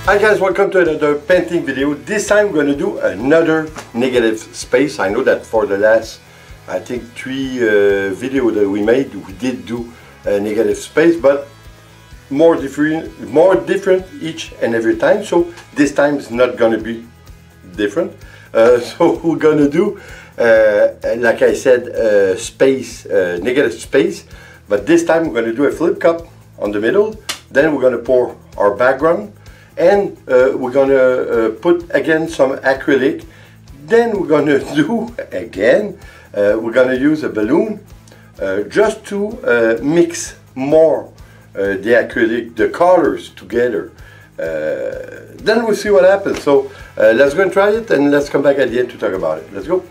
Hi guys, welcome to another painting video. This time we're going to do another negative space. I know that for the last, I think 3 videos that we made, we did do a negative space, but more different each and every time. So this time it's not going to be different. So we're going to do, like I said, space, negative space, but this time we're going to do a flip cup on the middle. Then we're going to pour our background. And we're gonna put again some acrylic. Then we're gonna do again, we're gonna use a balloon just to mix more the acrylic, the colors together. Then we'll see what happens. So let's go and try it, and let's come back at the end to talk about it. Let's go.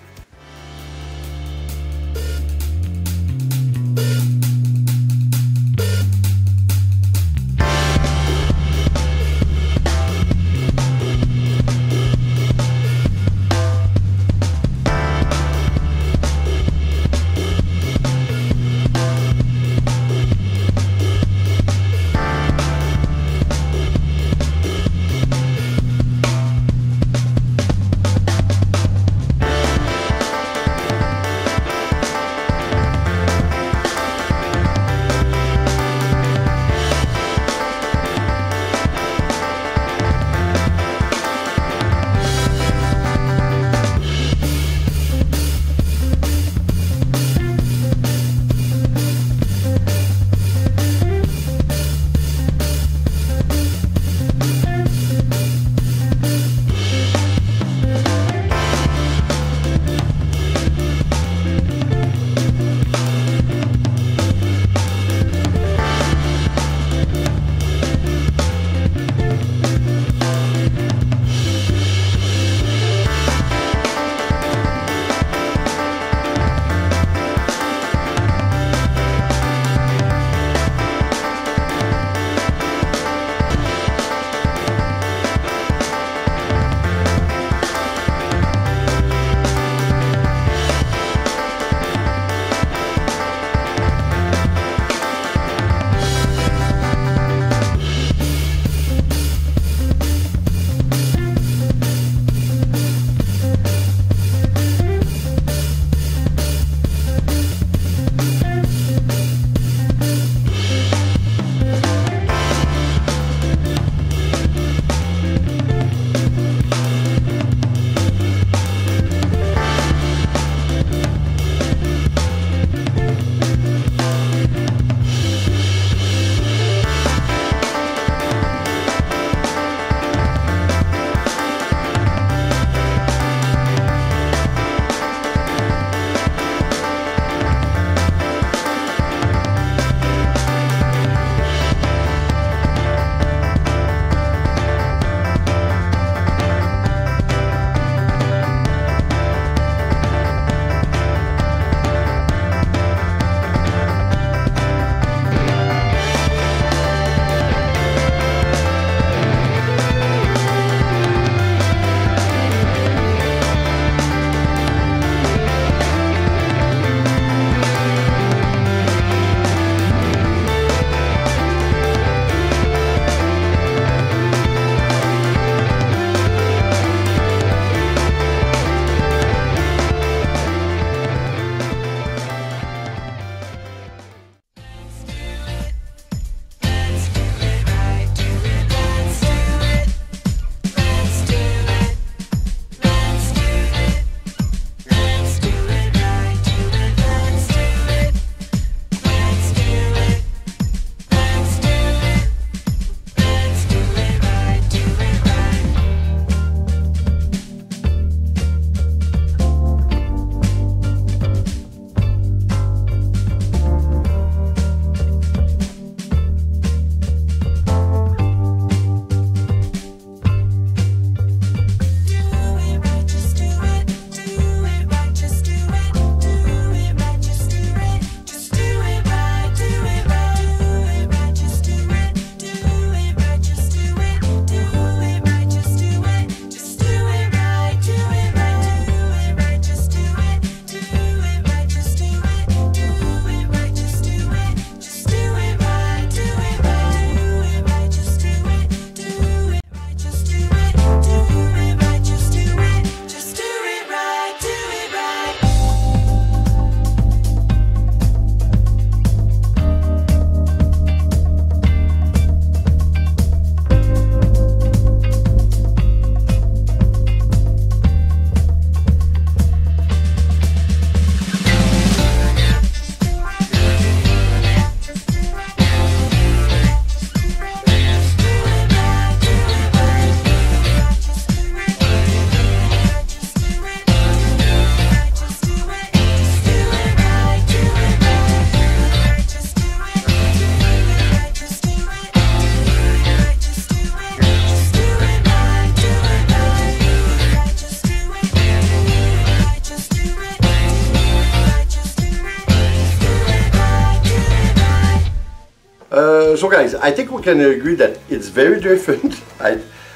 So guys, I think we can agree that it's very different.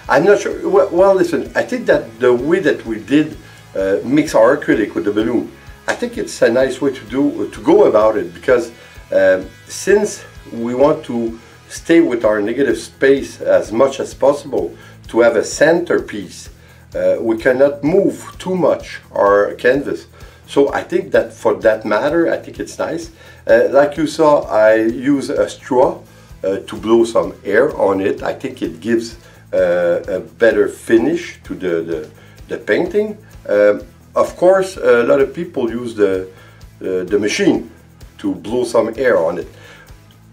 I'm not sure. Well, listen, I think that the way that we did mix our acrylic with the balloon, I think it's a nice way to go about it, because since we want to stay with our negative space as much as possible to have a centerpiece, we cannot move too much our canvas. So I think that for that matter, I think it's nice. Like you saw, I use a straw to blow some air on it. I think it gives a better finish to the painting. Of course, a lot of people use the machine to blow some air on it.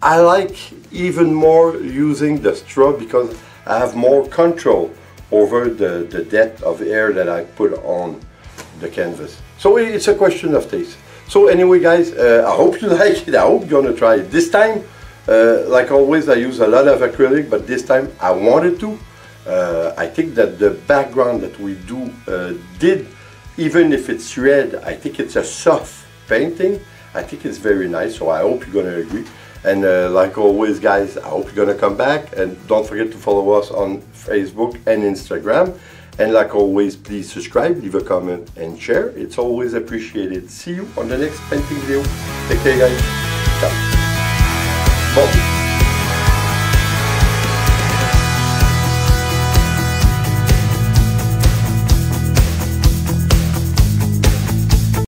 I like even more using the straw because I have more control over the depth of air that I put on the canvas. So it's a question of taste. So anyway guys, I hope you like it. I hope you're gonna try it. This time, like always, I use a lot of acrylic, but this time I wanted to. I think that the background that we did, even if it's red, I think it's a soft painting. I think it's very nice, so I hope you're gonna agree. And like always guys, I hope you're gonna come back, and don't forget to follow us on Facebook and Instagram. And like always, please subscribe, leave a comment and share. It's always appreciated. See you on the next painting video. Take care guys. Ciao. Bon.